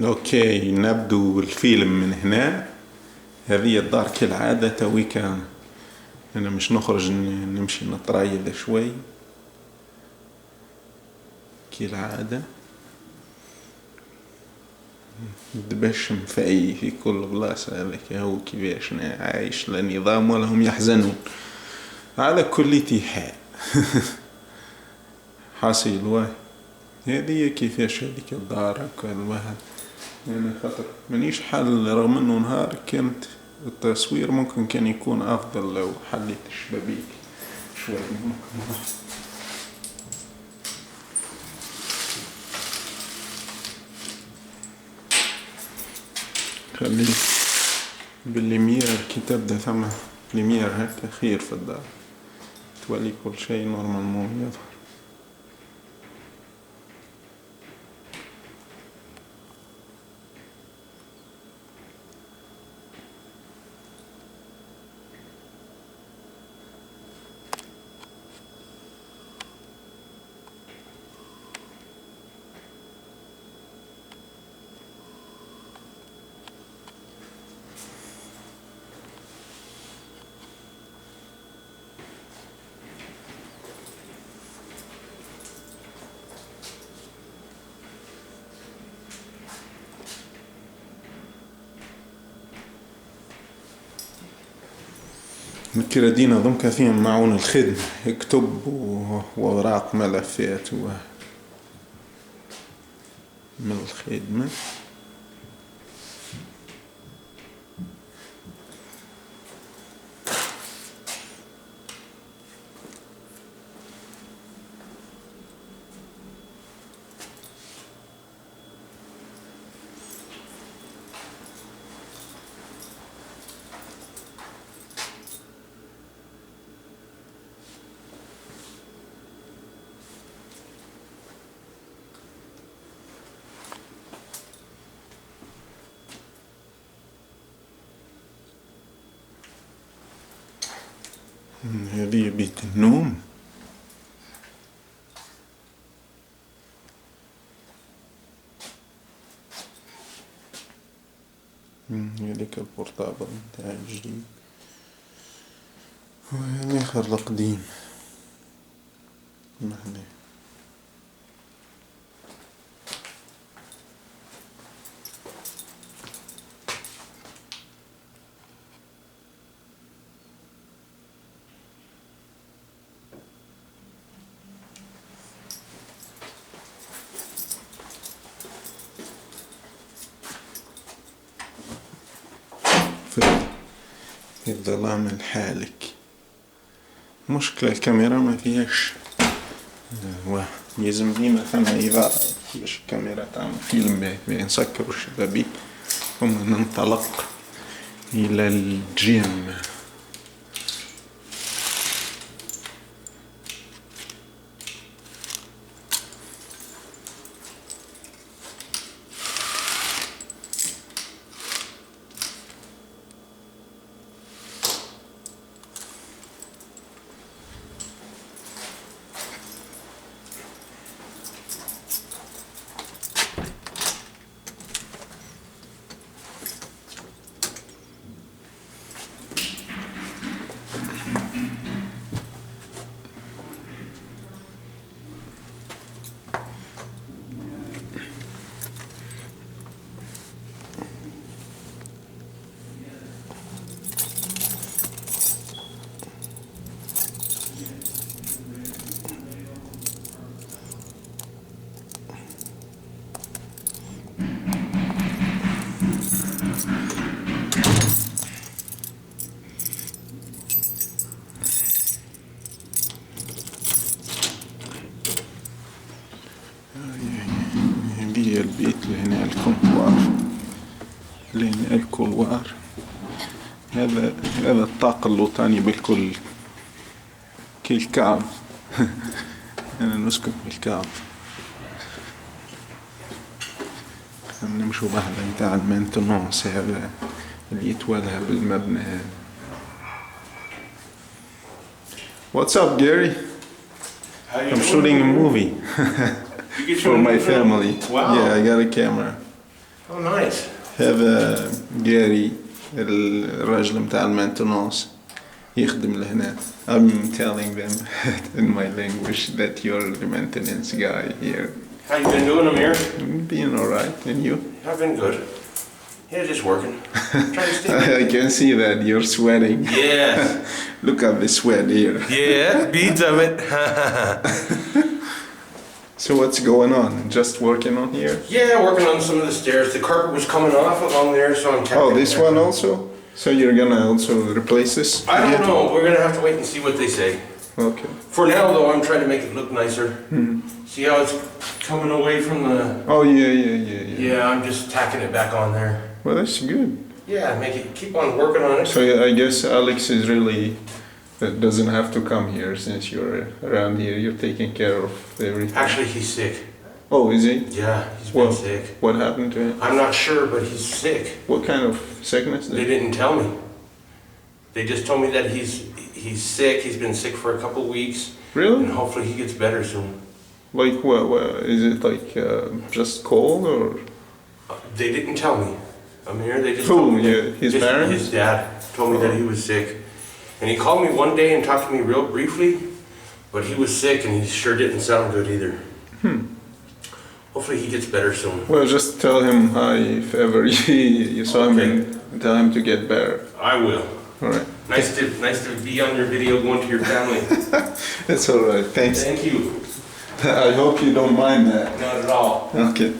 اوكي، نبدو الفيلم من هنا. هذه الدار كالعادة تويكا. انا مش نخرج نمشي نطرايد شوي كالعادة. دبشم في كل بلاصة. هذاك هو كيفاش عايش لنظام ولهم يحزنون على كل حال. حاصل واحد. هذه كيفاش هذيك الدار هكا الواحد يعني خاطر مانيش حل رغم انه نهار كانت التصوير ممكن كان يكون افضل لو حليت الشبابيك شوي. ممكن خلي بالليمير كي تبدا ثم ليمير هكا خير في الدار تولي كل شيء نورمالمون يظهر. الكرادين ضم كثير معون الخدمة اكتب ووراق ملفات من الخدمة. هذه بيت النوم. هذيك البورتابل متاعي الجديد وهذا آخر القديم هنا. في الظلام الحالك. مشكلة الكاميرا ما فيهاش يلزم ديما ثم إضاءة باش الكاميرا تعمل فيلم باهي. نسكروا الشبابيك ثم ننطلق إلى الجيم. هذه البيت اللي هنا الكونتوار اللي هنا الكولوار. هذا الطاق اللوطاني بالكل كالكعب. أنا نسكن بالكعب. نمشوا بهذا متاع المينتنانس هذا اللي يتولى بالمبنى هذا. What's up, Gary? I'm shooting a movie for my family. Wow. Yeah, I got a camera. Oh, nice. هذا جاري الراجل متاع المانتونانس يخدم لهنا. I'm telling them in my language that you're the maintenance guy here. How you been doing, Amir? Being alright, and you? I've been good. Yeah, just working. Trying to stay. I can see that you're sweating. Yeah. Look at the sweat here. Yeah, beads of it. So what's going on? Just working on here? Yeah, working on some of the stairs. The carpet was coming off along there, so I'm tacking Oh, this it. one also? So you're gonna also replace this? I don't know. We're gonna have to wait and see what they say. Okay. For now, though, I'm trying to make it look nicer. See how it's coming away from the... Oh, yeah. Yeah, I'm just tacking it back on there. Well, that's good. Yeah, keep on working on it. So I guess Alex is really doesn't have to come here since you're around here. You're taking care of everything. Actually, he's sick. Oh, is he? Yeah, he's been sick. What happened to him? I'm not sure, but he's sick. What kind of sickness? They didn't tell me. They just told me that he's sick. He's been sick for a couple weeks. Really? And hopefully he gets better soon. Like what is it like just cold or? They didn't tell me. Amir, they just Who? told me. His parents? His dad told me that he was sick. And he called me one day and talked to me real briefly, but he was sick and he sure didn't sound good either. Hopefully he gets better soon. Well, just tell him hi if ever you saw him and tell him to get better. I will. All right. Nice to be on your video going to your family. That's all right. Thanks. Thank you. I hope you don't mind that. Not at all. Okay.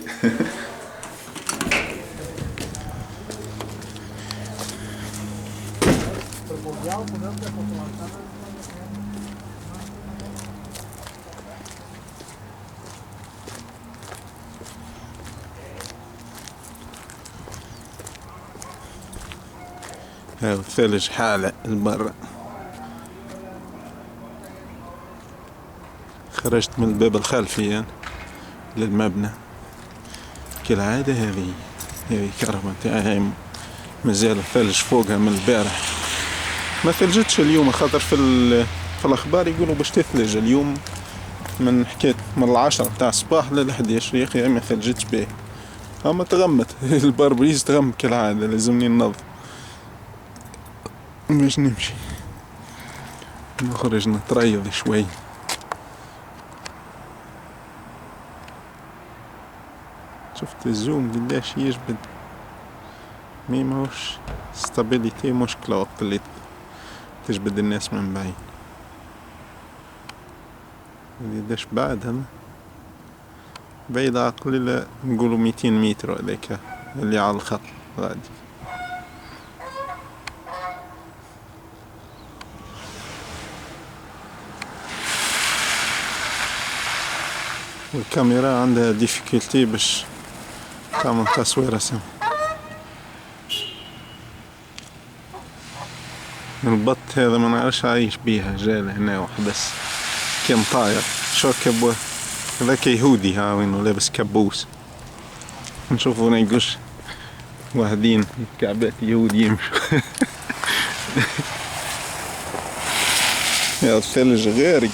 الثلج حالة البرة. خرجت من الباب الخلفي للمبنى كالعادة. هذه كهرباء متاعي مازال الثلج فوقها من البارح. ما ثلجتش اليوم خاطر في الأخبار يقولوا باش تثلج اليوم من حكاية من 10 متاع الصباح لل11. يا أخي ما ثلجتش بيه. أما تغمت الباربريز تغم كالعادة. لازمني ننظم باش نمشي نخرج نتريض شوي. شفت الزوم قداش يجبد. مي ماهوش ستابيليتي مشكلة وقت اللي تجبد الناس من بعيد. قداش بعد هنا بعيد عقلي نقولوا 200 متر هذاك اللي على الخط غادي. والكاميرا عندها ديفيكولتي باش تعمل تصوير سم. البط هذا ما نعرفش عايش بيها. جال هنا وحبس كان طاير شوكب. هذاك يهودي ها وينو لابس كابوس. نشوفو نيقوش واحدين كعبات يهود يمشوا. يا الثلج غارق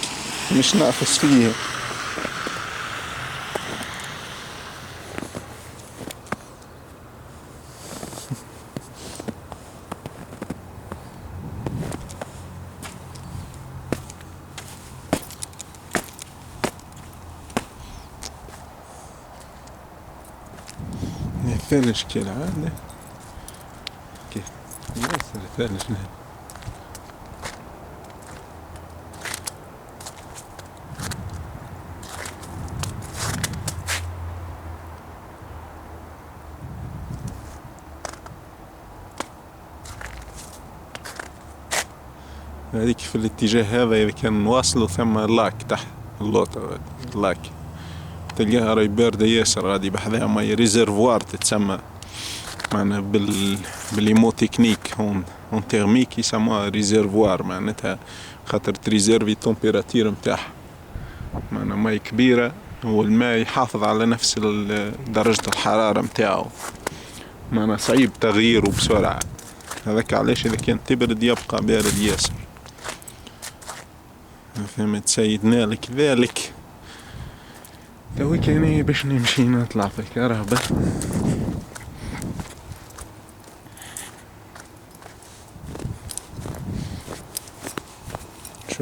مش نعفس فيها. الثلج كالعادة كيف يصير الثلج هنا. هذيك في الاتجاه هذا إذا كان واصلوا ثم لاك تحت اللوطة لاك تلقاها راهي باردة ياسر. غادي بحذاها ماي ريزرفوار تتسمى معنا بالليمو تكنيك هون تيرميك يسموها ريزرفوار. معناتها خاطر تريزيرفي التمبيراتير متاعها. معنا ماي كبيرة والماء يحافظ على نفس درجة الحرارة متاعه. معنا صعيب تغييره بسرعة. هذاك علاش إذا كان تبرد يبقى بارد ياسر. فهمت سيدنا لك ذلك. توي كاني باش نمشي نطلع في الكهرباء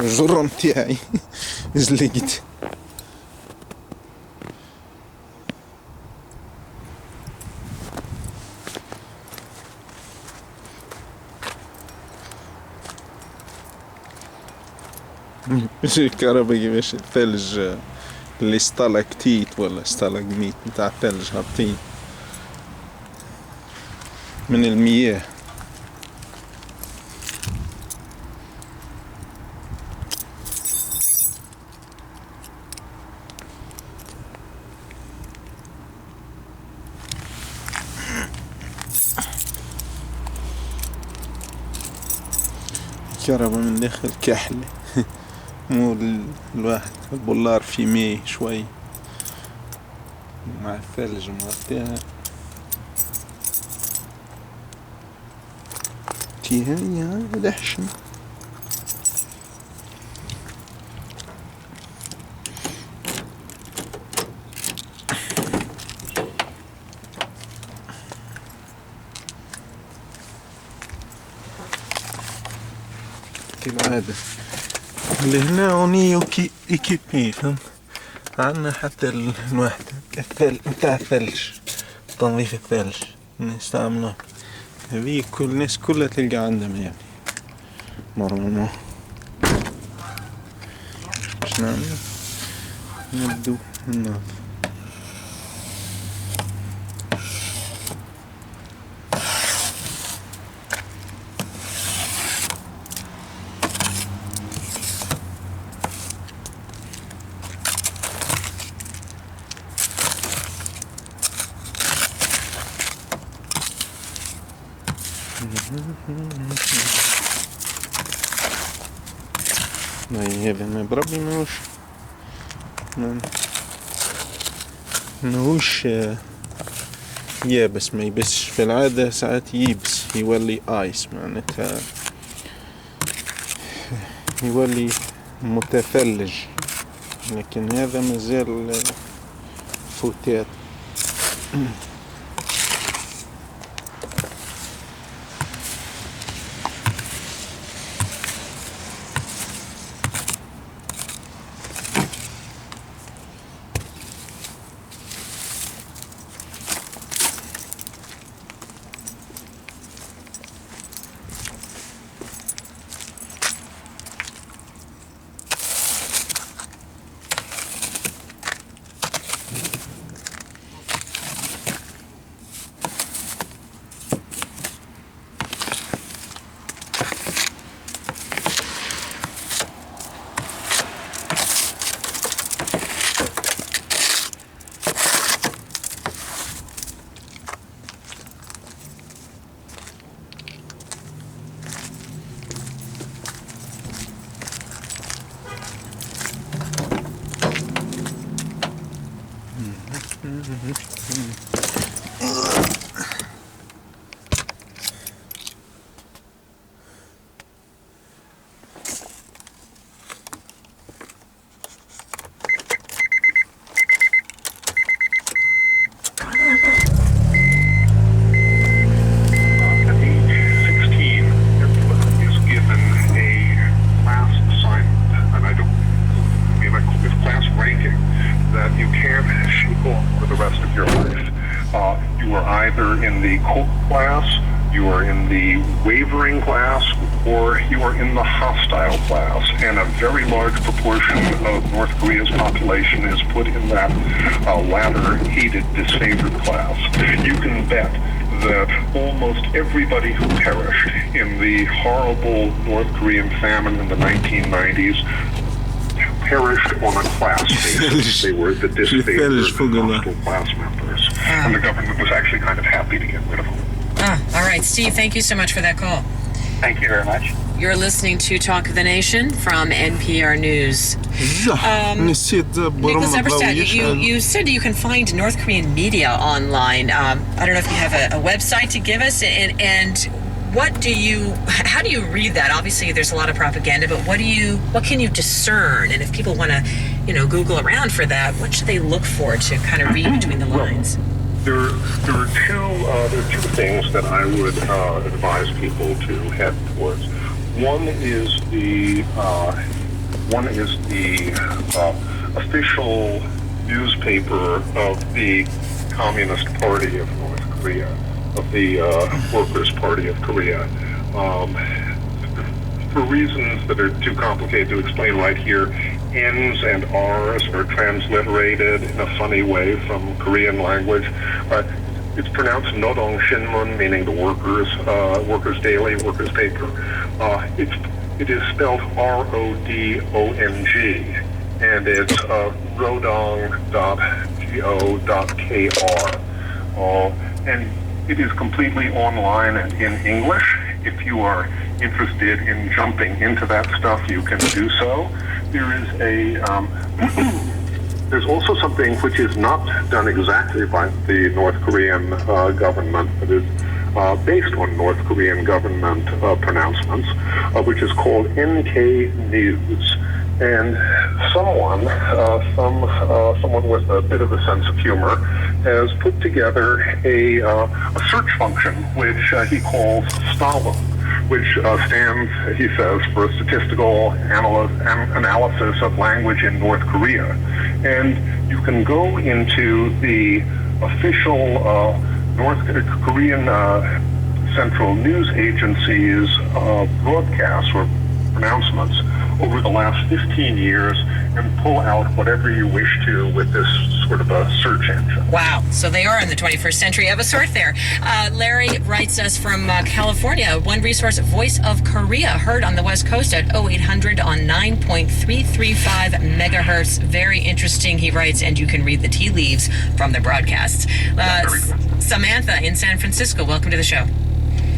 الجرم تاعي زلقت. مش الكهرباء كيفاش الثلج اللي ستالاكتيت ولا ستالاجميت متاع الثلج هابطين من المياه. الكهرباء من داخل كحلة مو الواحد البولار في مي شوي مع الثلج مغطيها تيها يا دحشن. كالعادة اللي هنا هوني ايكيبي فهمت. عنا حتى الواحد متاع الثلج تنظيف الثلج نستعمله. هذي كل الناس كلها تلقى عندهم يعني مرة باش نعمل نبدو ننظف. هذا ما بربي ماهوش يابس، ما يبسش في العادة، ساعات يبس يولي ايس معناتها يولي متثلج، لكن هذا مازال فوتات. Or you are in the hostile class, and a very large proportion of North Korea's population is put in that latter hated, disfavored class. You can bet that almost everybody who perished in the horrible North Korean famine in the 1990s perished on a class basis. They were the disfavored hostile class members, and the government was actually kind of happy to get rid of them. All right, Steve, thank you so much for that call. Thank you very much. You're listening to Talk of the Nation from NPR News. Nicholas Eberstadt, you said you can find North Korean media online. I don't know if you have a website to give us, and how do you read that? Obviously, there's a lot of propaganda, but what can you discern? And if people want to, Google around for that, what should they look for to kind of read between the lines? There are two things that I would advise people to head towards. One is the One is the official newspaper of the Communist Party of North Korea, of the Workers' Party of Korea. For reasons that are too complicated to explain right here, N's and R's are transliterated in a funny way from Korean language. It's pronounced Nodong Shinmun, meaning the workers' daily, workers' paper. It is spelled R-O-D-O-N-G, and it's rodong.go.kr. And it is completely online and in English. If you are interested in jumping into that stuff, you can do so. There is there's also something which is not done exactly by the North Korean government, but is based on North Korean government pronouncements, which is called NK News. And someone with a bit of a sense of humor has put together a search function which he calls Stalin, which stands, he says, for Statistical Analysis of Language in North Korea. And you can go into the official North Korean Central News Agency's broadcasts or pronouncements over the last 15 years and pull out whatever you wish to with this sort of a search engine. Wow. So they are in the 21st century of a sort there. Larry writes us from California. One resource, Voice of Korea, heard on the West Coast at 0800 on 9.335 megahertz. Very interesting, he writes, and you can read the tea leaves from the broadcasts. Samantha in San Francisco, welcome to the show.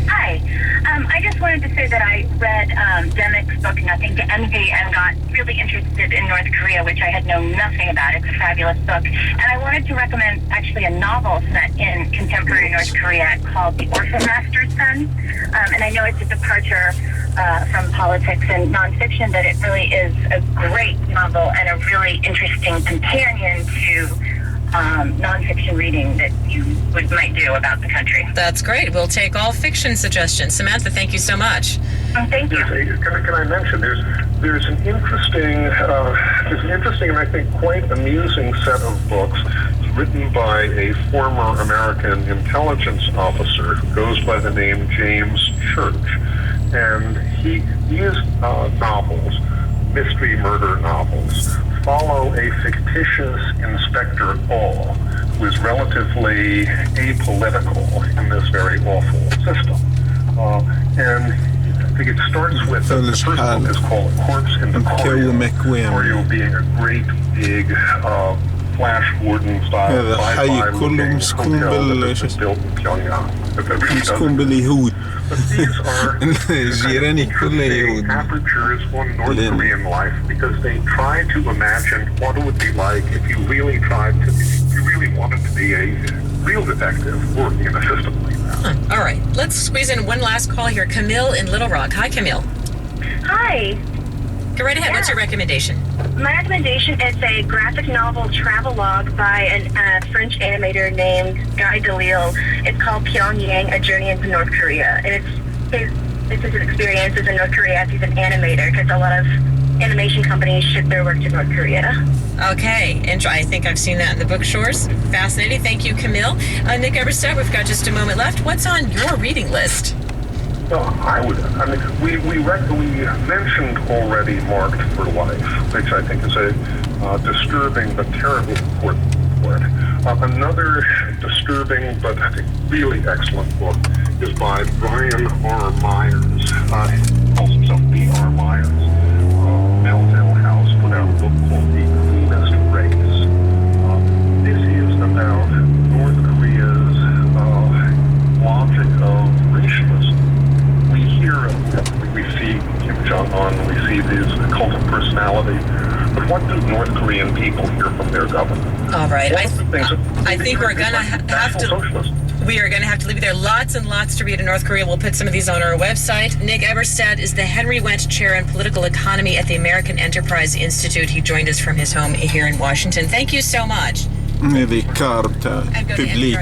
Hi. I just wanted to say that I read Demick's book, Nothing to Envy, and got really interested in North Korea, which I had known nothing about. It's a fabulous book. And I wanted to recommend actually a novel set in contemporary North Korea called The Orphan Master's Son. And I know it's a departure from politics and nonfiction, but it really is a great novel and a really interesting companion to nonfiction reading that you might do about the country. That's great. We'll take all fiction suggestions. Samantha, thank you so much. Thank you. Can I mention there's an interesting and I think quite amusing set of books written by a former American intelligence officer who goes by the name James Church, and his novels, mystery murder novels, follow a fictitious Inspector All, who is relatively apolitical in this very awful system. And I think it starts with, the first book is called Corpse in the Corridor being a great big Flash Gordon style sci-fi looking hotel that is built in Pyongyang. مسكون باليهود. But these are interesting apertures on North Korean life because they try to imagine what it would be like if you really wanted to be a real detective working in a system like that. All right, let's squeeze in one last call here. Camille in Little Rock. Hi, Camille. Hi. Go right ahead. Yeah. What's your recommendation? My recommendation is a graphic novel travelogue by a French animator named Guy Delisle. It's called Pyongyang, A Journey into North Korea. And it's his experiences in North Korea as he's an animator, because a lot of animation companies ship their work to North Korea. Okay, and I think I've seen that in the bookstores. Fascinating. Thank you, Camille. Nick Eberstadt, we've got just a moment left. What's on your reading list? We mentioned already Marked for Life, which I think is a disturbing but terribly important book. Another disturbing but I think really excellent book is by Brian R. Myers. He calls himself B.R. Myers. Melville House put out a book called The Cleanest Race. This is about North Korea's logic of racialism. We see Kim Jong-un, we see this cult of personality, but what do North Korean people hear from their government? All right, I think we're going to have to... We are going to have to leave it there. Lots and lots to read in North Korea. We'll put some of these on our website. Nick Eberstadt is the Henry Wendt Chair in Political Economy at the American Enterprise Institute. He joined us from his home here in Washington. Thank you so much. هذه كارتا public.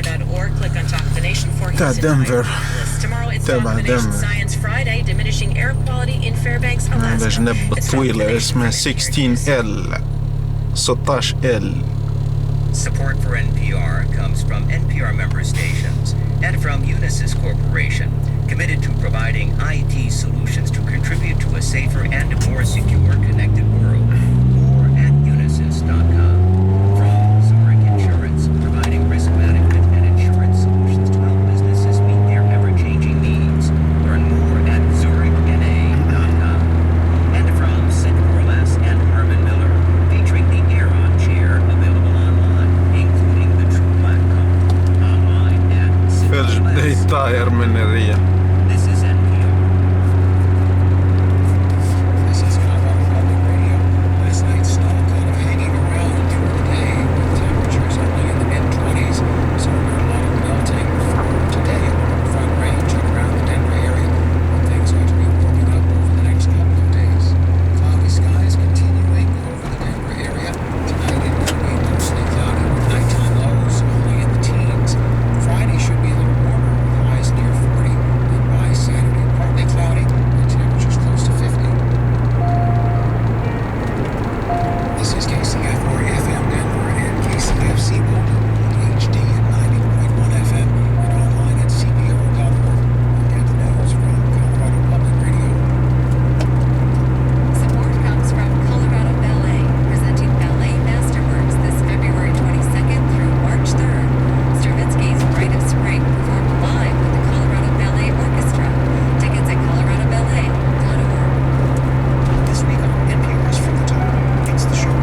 Click on Top of the Nation for his تاع دنفر Tomorrow it's Top of the Nation Science Friday. diminishing air quality in Fairbanks, Alaska. الجنب It's from الطويلة اسمها Canadian 16L 16L. Support for NPR comes from NPR member stations and from Unisys Corporation, committed to providing IT solutions to contribute to a safer and more secure connected world. More at unisys.com. From Zurich Insurance, providing risk management and insurance solutions to help businesses meet their ever-changing needs. Learn more at zurichna.com. And from Sid Corliss and Herman Miller, featuring the Aeron chair available online, including the True Black Coat. Online at ثلج بدا يطاير من الريح. This is NPR. This is Colorado Public Radio. Last night's snow kind of hanging around through the day, with temperatures only in the mid-20s, so we're a lot of melting for today in the Front Range and around the Denver area. And things ought to be warming up over the next couple of days. Cloudy skies continuing over the Denver area. Tonight it will be mostly cloudy with nighttime lows only in the teens. Friday should be a little warmer, with highs near 40. Then by Saturday, partly cloudy and temperatures close to 50. This is KCFR FM Denver and KCFC Boulder, HD at 90.1 FM and online at cbo.org. And get the news from Colorado Public Radio. Support comes from Colorado Ballet, presenting Ballet Masterworks this February 22nd through March 3rd. Stravinsky's Rite of Spring performed live with the Colorado Ballet Orchestra. Tickets at coloradoballet.org. This week on NPR's From the Top, it's the show in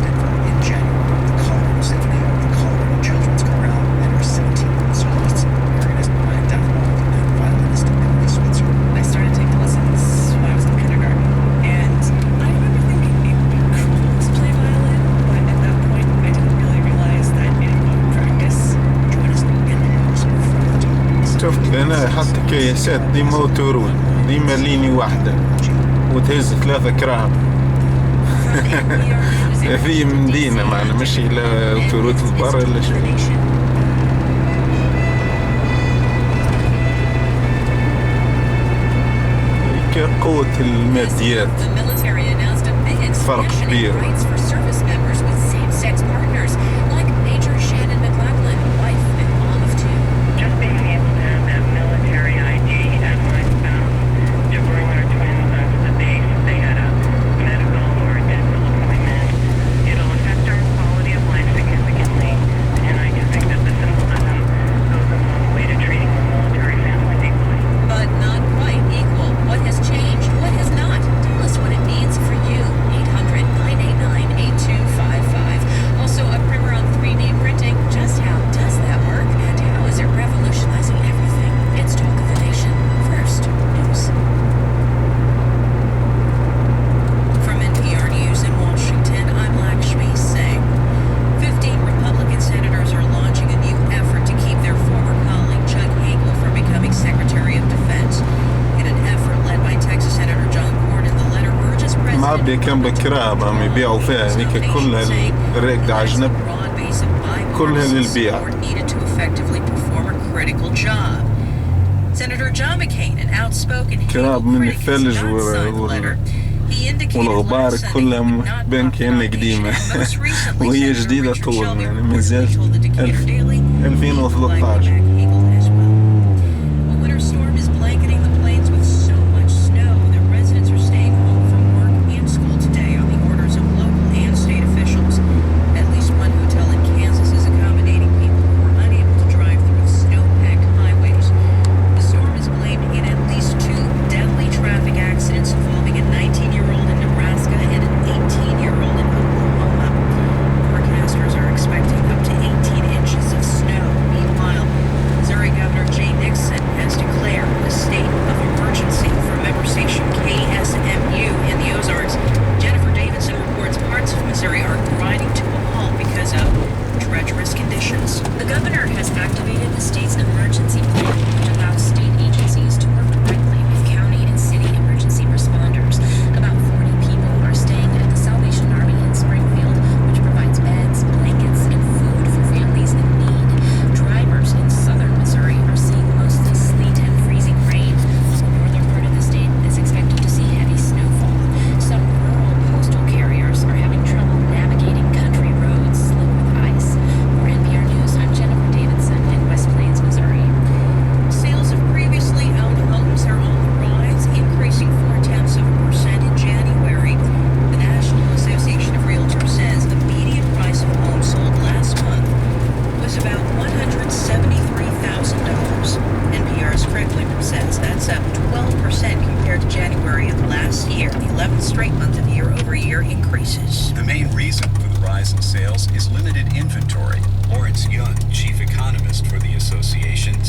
Denver in January. The Colorado Symphony, the Colorado Children's Chorale, and our 17 soloists, organist Brian Duffwald and violinist Emily Switzer. I started taking lessons when I was in kindergarten, and I remember thinking it would be cool to play violin, but at that point I didn't really realize that it involved practice. Join us in NPR's From the Top. شفت انا حتى كيسات ديما وتورون ديما ليني واحدة وتهز 3 كرام. في مدينة معنا مش إلى تورود البر إلا شيء. كقوة الماديات. The military announced a big فرق expansion كبير. in rights for service members with same-sex partners, like Major Shannon McLaughlin, wife and mom of 2. Just being able to have that military ID as my spouse to bring our twins onto the base. They had a medical or a dental appointment. It'll affect our quality of life significantly, and I do think that the symbolism goes a long way to treating the military families equally. But not quite equal. What has changed? What has not? Tell us what it means for you. 800-989-8255. Also a primer on 3D printing. Just how does that work? And how is it revolutionizing everything? It's Talk of the Nation. First, news. From NPR News in Washington, I'm Lakshmi Singh. 15 Republican senators are launching a new effort to keep their former colleague Chuck Hagel from becoming Secretary of Defense. In an effort led by Texas Senator John Cornyn, the letter urges President معبي كم بكراب عم يبيعوا فيها هذيك كلها الراكدة على جنب كلها للبيع. needed to effectively perform a critical job. Senator John McCain, an outspoken كراب من critic, has الثلج not signed the letter. He indicated والغبار last Sunday كلها he would not بين block the كأنها nomination, قديمة and most recently, وهي Senator جديدة Richard طول Shelby يعني reportedly مازال told the Decatur Daily he would like 2013. Hagel as well. A winter storm is blanketing the plains with so much snow that residents are staying home from work and school today on the orders of local and state officials. At least one hotel in Kansas is accommodating people who are unable to drive through snow-packed highways. The storm is blamed in at least 2 deadly traffic accidents involving a 19-year-old in Nebraska and an 18-year-old in Oklahoma. Forecasters are expecting up to 18 inches of snow. Meanwhile,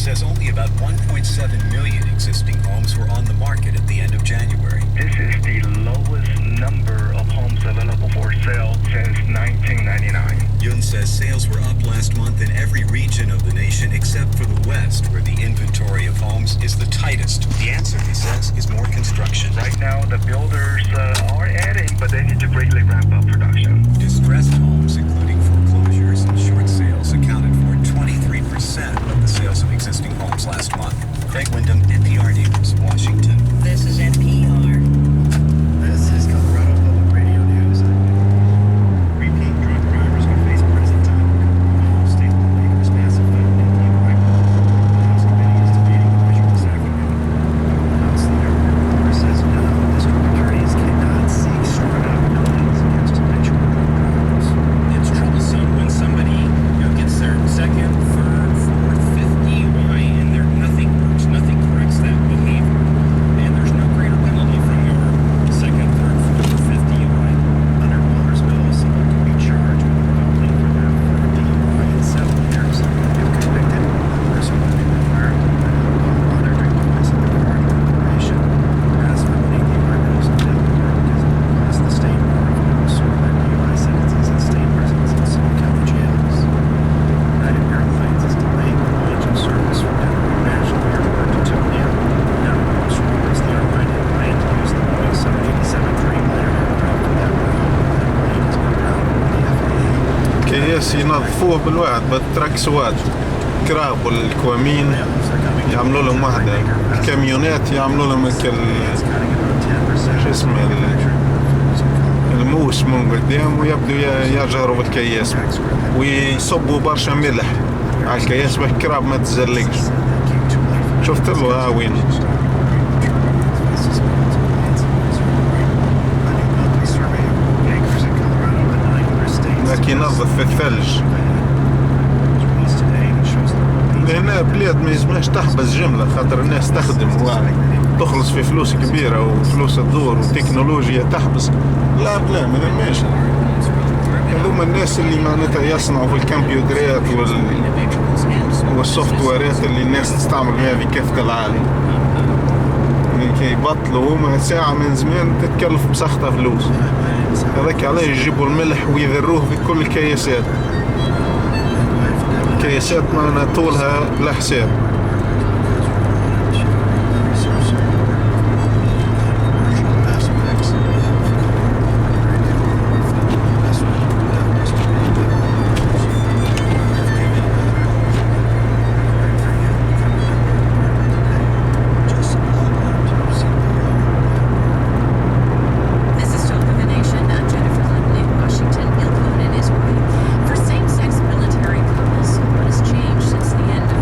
says only about 1.7 million existing homes were on the market at the end of January. This is the lowest number of homes available for sale since 1999. Yun says sales were up last month in every region of the nation except for the West, where the inventory of homes is the tightest. The answer, he says, is more construction. Right now, the builders are adding, but they need to greatly ramp up production. Distressed homes, including foreclosures and short sales, accounted for 23% of the sales of existing homes last month. Craig Wyndham, NPR News, Washington. This is NPR. This is Colorado Public Radio News. Repeat drug drivers will face prison time. State lawmakers massive vote in the Bible. The House committee is debating the measure this afternoon. House Leader Moore says no, district attorneys cannot seek short-out penalties against habitual drug drivers. It's troublesome when somebody gets their second, third, fourth, fifth DUI and nothing works, nothing corrects that behavior. And there's no greater penalty from your second, third, fourth, or fifth DUI. Under Muller's bill, someone can be charged with a felony for their third DUI in 7 years. If convicted, the person will be required to put alcohol on their drinking place in the car during probation. As felony DUI bills are available because it will cost the state more if people serve their DUI sentences in state prisons and small county jails. United Airlines is delaying the launch of service from Denver International Airport to Tokyo. Now, most reports the airline had planned to use the Boeing 787 Dreamliner aircraft for that route. The plane has been grounded by the FAA. كيس ينظفوه بالواحد بالتراك سواد كراب والكوامين يعملوا لهم واحدة الكاميونات يعملوا لهم شو اسمه الموس من قدام ويبدو يجهروا بالكياس ويصبوا برشا ملح على الكياس بالكراب ما تزلقش شفت له وين لكن ينظف في الثلج هنا بلاد ما يزماش تحبس جملة خاطر الناس تخدم تخلص في فلوس كبيرة وفلوس الدور وتكنولوجيا تحبس لا ما يهمش هذوما الناس اللي معناتها يصنعوا في الكمبيوترات والسوفت ويرات اللي الناس تستعمل بها في كافة العالم كي يبطلوا هما ساعة من زمان تتكلف بسخطة فلوس هذاك علاه يجيبوا الملح ويذروه في كل الكياسات الكياسات معنا طولها بلا حساب For same-sex military couples, what has changed since the end of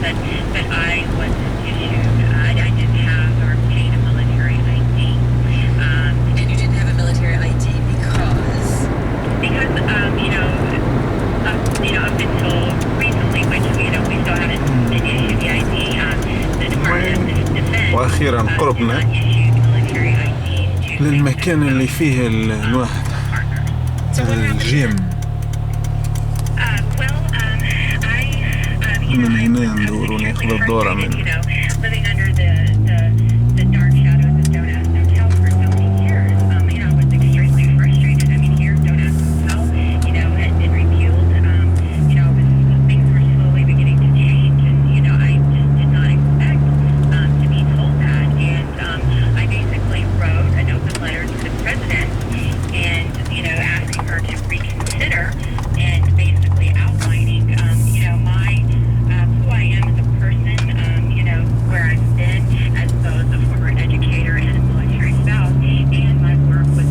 that I was issued. I didn't have or obtain a military ID. And you didn't have a military ID because up until recently, which we still haven't been issued the ID. The Department of Defense وأخيرا قربنا not issued military IDs to للمكان اللي فيه الواحد الجيم. من هنا ندور وناخذ الدورة من living under the dark shadows of Don't Ask, No Tell for so many years. I was extremely frustrated. I mean, here, Don't Ask, No Tell, had been repealed. Things were slowly beginning to change, and I just did not expect to be told that. And I basically wrote an open letter to the president, and asking her to reconsider, and basically outlining, who I am as a person, where I've been as both a former educator and a military spouse, and my work with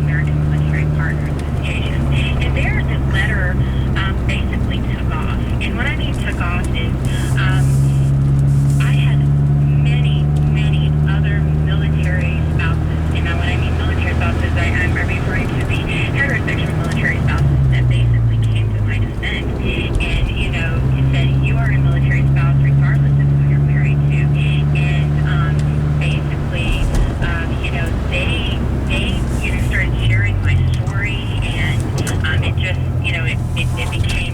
American Military Partner Association. And there, this letter basically took off. And what I mean took off is I had many, many other military spouses. And when I mean military spouses, I'm referring to the heterosexual military spouses that basically came to my defense and, said you are a military spouse regardless of who you're married to. And basically, they started sharing my story, and it just, it became,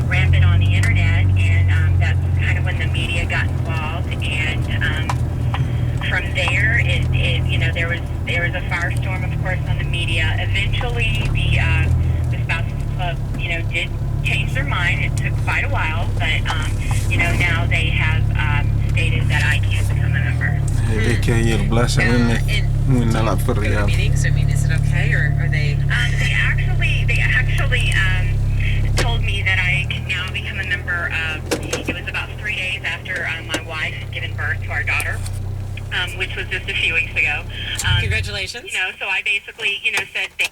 rampant on the internet, and that's kind of when the media got involved. And from there, there was a firestorm, of course, on the media. Eventually, the Spouses Club, did change their mind. It took quite a while, but now they have stated that I can become a member. هذيك هي البلاصة وين نلعب في الرياض. Meetings? I mean, is it okay, or are they? They actually told me that I can now become a member of. It was about 3 days after my wife had given birth to our daughter, which was just a few weeks ago. Congratulations. So I basically, said they.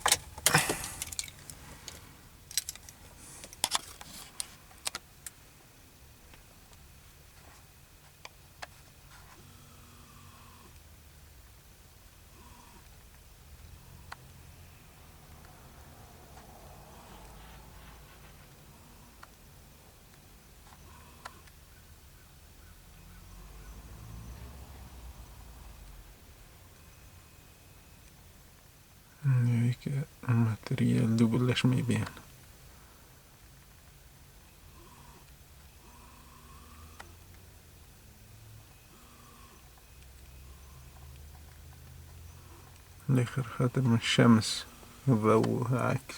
هيك الماتريال دو بلش ما يبين. لآخر خاطر من الشمس الضوء عكس.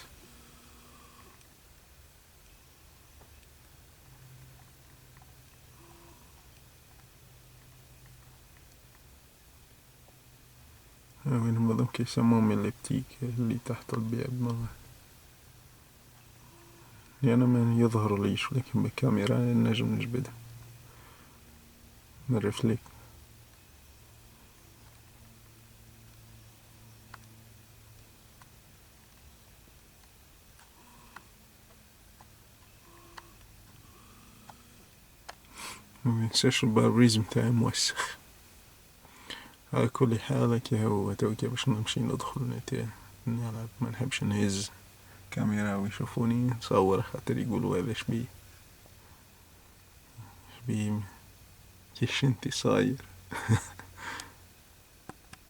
وين هذوك يسموهم الليبتيك اللي تحت البيض مرة. أنا ما يظهر ليش، لكن بالكاميرا نجم نجبدها بالرفليك. مننساش الباربريز متاعي موسخ. على كل حال كي هو توكي باش نمشي ندخل نلعب، ما نحبش نهز كاميرا ويشوفوني نصور خاطر يقولوا هذا شبيه كيش انتي صاير.